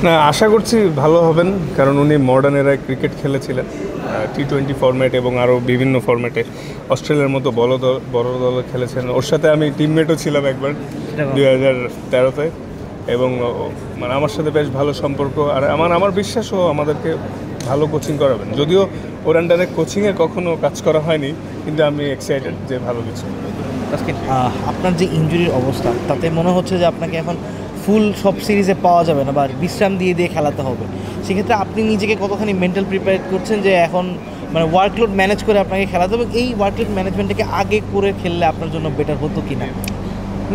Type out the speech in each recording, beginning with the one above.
না, আশা করছি ভালো হবেন, কারণ উনি মডার্ন এরায় ক্রিকেট খেলেছিলেন, টি-20 ফরম্যাট এবং আরও বিভিন্ন ফরম্যাটে অস্ট্রেলিয়ার মতো বড় দলে খেলেছেন। ওর সাথে আমি টিমমেটও ছিলাম একবার 2013-তে, এবং মানে আমার সাথে বেশ ভালো সম্পর্ক। আর আমার বিশ্বাসও আমাদেরকে ভালো কোচিং করাবেন, যদিও ওর আন্ডারে কোচিংয়ে কখনো কাজ করা হয়নি, কিন্তু আমি এক্সাইটেড যে ভালো কিছু। আপনার যে ইনজুরির অবস্থা, তাতে মনে হচ্ছে যে আপনাকে এখন ফুল সব সিরিজে পাওয়া যাবে না বা বিশ্রাম দিয়ে খেলাতে হবে। সেক্ষেত্রে আপনি নিজেকে কতখানি মেন্টাল প্রিপেয়ার করছেন যে এখন মানে ওয়ার্কলোড ম্যানেজ করে আপনাকে খেলাতে হবে? এই ওয়ার্কলোড ম্যানেজমেন্টটাকে আগে করে খেললে আপনার জন্য বেটার হতো কি না?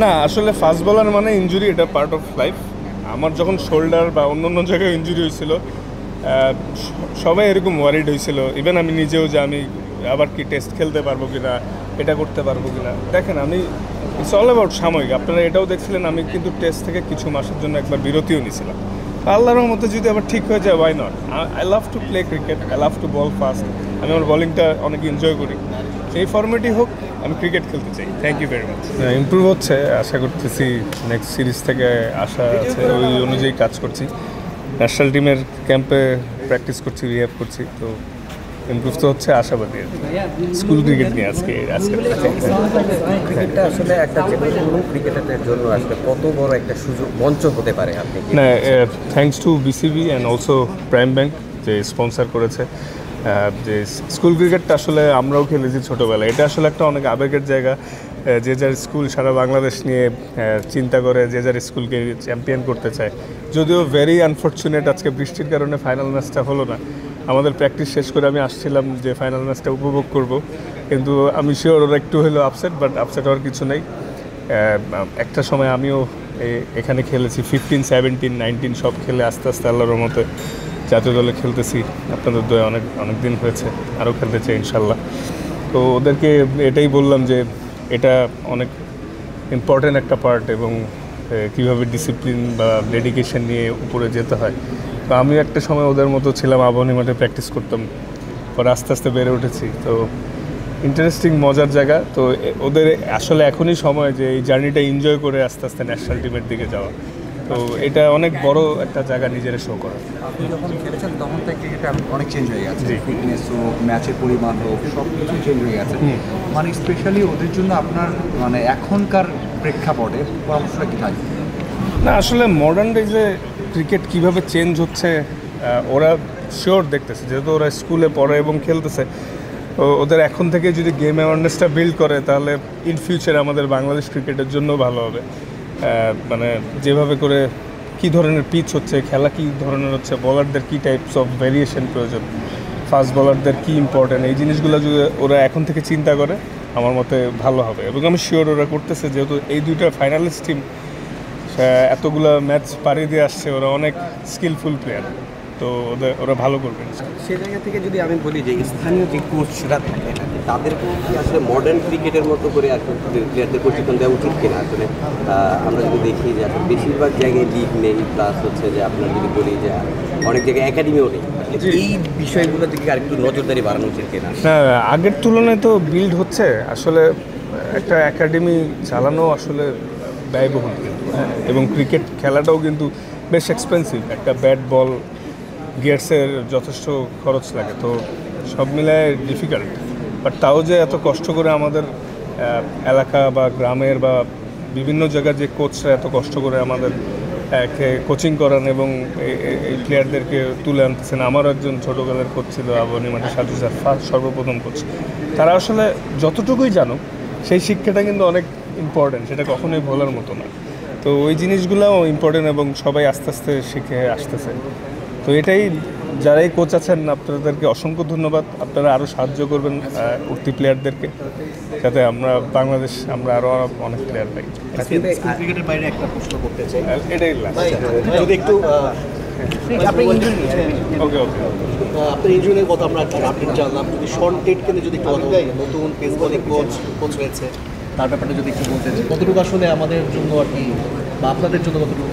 না, আসলে ফাস্ট বলার মানে ইনজুরি, এটা পার্ট অফ লাইফ। আমার যখন শোল্ডার বা অন্য জায়গায় ইনজুরি হয়েছিল, সবাই এরকম ওয়ারিড হয়েছিল, ইভেন আমি নিজেও, যে আমি আবার কি টেস্ট খেলতে পারবো কিনা, এটা করতে পারবো কিনা। দেখেন, আমি ইটস অল অ্যাবাউট সাময়িক। আপনারা এটাও দেখছিলেন, আমি কিন্তু টেস্ট থেকে কিছু মাসের জন্য একবার বিরতিও নিয়েছিলাম। আল্লাহর মতো যদি আবার ঠিক হয়ে যায়, why not. I love to play cricket, I love to bowl fast. আমি আমার বলিংটা অনেক এনজয় করি। সেই ফর্মেটই হোক, আমি ক্রিকেট খেলতে চাই। Thank you very much. Improve হচ্ছে, আশা করতেছি নেক্সট সিরিজ থেকে আশা আছে, ওই অনুযায়ী কাজ করছি। ন্যাশনাল টিমের ক্যাম্পে প্র্যাকটিস করছি, রিহ্যাব করছি, তো ইমপ্রুভ তো হচ্ছে, আশাবাদী। স্কুল ক্রিকেট নিয়ে আজকে ক্রিকেটটা আসলে একটা ক্রিকেটারের জন্য আসলে কত বড় একটা সুযোগ, মঞ্চ হতে পারে আপনি? না, thanks to BCB and also prime bank যে স্পন্সার করেছে। যে স্কুল ক্রিকেটটা আসলে আমরাও খেলেছি ছোটোবেলায়, এটা আসলে একটা অনেক আবেগের জায়গা। যে যার স্কুল সারা বাংলাদেশ নিয়ে চিন্তা করে, যে যার স্কুলকে চ্যাম্পিয়ন করতে চায়। যদিও ভেরি আনফর্চুনেট, আজকে বৃষ্টির কারণে ফাইনাল ম্যাচটা হলো না। আমাদের প্র্যাকটিস শেষ করে আমি আসছিলাম যে ফাইনাল ম্যাচটা উপভোগ করব, কিন্তু আমি শিওর ওরা একটু হলেও আপসেট, বাট আপসেট হওয়ার কিছু নেই। একটা সময় আমিও এখানে খেলেছি, 15, 17, 19 সব খেলে আস্তে আস্তে আল্লাহর মতে জাতীয় দলে খেলতেছি। আপনাদের দয়ে অনেক দিন হয়েছে, আরও খেলতে চাই ইনশাল্লাহ। তো ওদেরকে এটাই বললাম যে এটা অনেক ইম্পর্ট্যান্ট একটা পার্ট, এবং কীভাবে ডিসিপ্লিন বা ডেডিকেশন নিয়ে উপরে যেতে হয়। তো আমি একটা সময় ওদের মতো ছিলাম, আবাহনী মাঠে প্র্যাকটিস করতাম, পরে আস্তে আস্তে বেড়ে উঠেছি। তো ইন্টারেস্টিং, মজার জায়গা। তো ওদের আসলে এখনই সময় যে এই জার্নিটা এনজয় করে আস্তে আস্তে ন্যাশনাল টিমের দিকে যাওয়া। তো এটা অনেক বড় একটা জায়গা নিজেরা শো করা। আপনি যখন খেলেছেন তখন থেকে ক্রিকেটটা অনেক চেঞ্জ হয়ে গেছে, ফিটনেস হোক, ম্যাচের পরিমাণ হোক, সব কিছু চেঞ্জ হয়ে গেছে। মানে স্পেশালি ওদের জন্য আপনার মানে এখনকার প্রেক্ষাপটে পরামর্শটা কী থাকবে? না, আসলে মডার্ন ডেজে ক্রিকেট কীভাবে চেঞ্জ হচ্ছে ওরা শিওর দেখতেছে, যেহেতু ওরা স্কুলে পড়ে এবং খেলতেছে। ওদের এখন থেকে যদি গেম অ্যাওয়ারনেসটা বিল্ড করে, তাহলে ইন ফিউচারে আমাদের বাংলাদেশ ক্রিকেটের জন্য ভালো হবে। মানে যেভাবে করে কী ধরনের পিচ হচ্ছে, খেলা কী ধরনের হচ্ছে, বলারদের কী টাইপস অফ ভ্যারিয়েশন প্রয়োজন, ফাস্ট বলারদের কী ইম্পর্টেন্ট, এই জিনিসগুলো যদি ওরা এখন থেকে চিন্তা করে, আমার মতে ভালো হবে। এবং আমি শিওর ওরা করতেছে, যেহেতু এই দুইটা ফাইনালিস্ট টিম এতগুলো ম্যাচ পাড়ি দিয়ে আসছে, ওরা অনেক স্কিলফুল প্লেয়ার, তো ওরা ভালো করবে। সে জায়গা থেকে যদি আমি বলি যে স্থানীয় যে কোচরা থাকে, তাদেরকেও কি আসলে মডার্ন ক্রিকেটের মতো করে আসলে প্লেয়ারদের প্রশিক্ষণ দেওয়া উচিত কিনা? আসলে আমরা যদি দেখি যে আসলে বেশিরভাগ জায়গায় লিগ নেই, প্লাস হচ্ছে যে আপনার যদি বলি যে অনেক জায়গায় একাডেমিও নেই, এই বিষয়গুলো থেকে আরেকটু নজরদারি বাড়ানো উচিত কিনা? হ্যাঁ, আগের তুলনায় তো বিল্ড হচ্ছে। আসলে একটা একাডেমি চালানো আসলে ব্যয়বহুল, এবং ক্রিকেট খেলাটাও কিন্তু বেশ এক্সপেন্সিভ। একটা ব্যাট বল গিয়ার্সের যথেষ্ট খরচ লাগে, তো সব মিলায় ডিফিকাল্ট। বাট তাও যে এত কষ্ট করে আমাদের এলাকা বা গ্রামের বা বিভিন্ন জায়গার যে কোচরা এত কষ্ট করে আমাদের কোচিং করান এবং এই প্লেয়ারদেরকে তুলে আনতেছেন। আমারও একজন ছোটোবেলার কোচ ছিল আবাহনী মাঠে, সাজু স্যার, সর্বপ্রথম কোচ। তারা আসলে যতটুকুই জানুক, সেই শিক্ষাটা কিন্তু অনেক ইম্পর্টেন্ট, সেটা কখনোই ভোলার মতো না। তো ওই জিনিসগুলোও ইম্পর্টেন্ট, এবং সবাই আস্তে আস্তে শিখে আসতেছে। তো এটাই, যারাই কোচ আছেন আপনাদেরকে অসংখ্য ধন্যবাদ। আপনারা আরও সাহায্য করবেন উঠতি প্লেয়ারদেরকে, যাতে বাংলাদেশ আরও অনেক প্লেয়ার পাই। ক্রিকেটের বাইরে একটা প্রশ্ন করতে চাই, এটাই যদি একটু ওকে আপনার ইনজুরির কথা আমরা আপডেট জানলাম। যদি শন টেটকে যদি একটু নতুন পেস বোলিং কোচ হয়েছে, তার ব্যাপারটা যদি একটু বলতে চাই, কতটুকু আসলে আমাদের জন্য আর কি, বা আপনাদের জন্য কতটুকু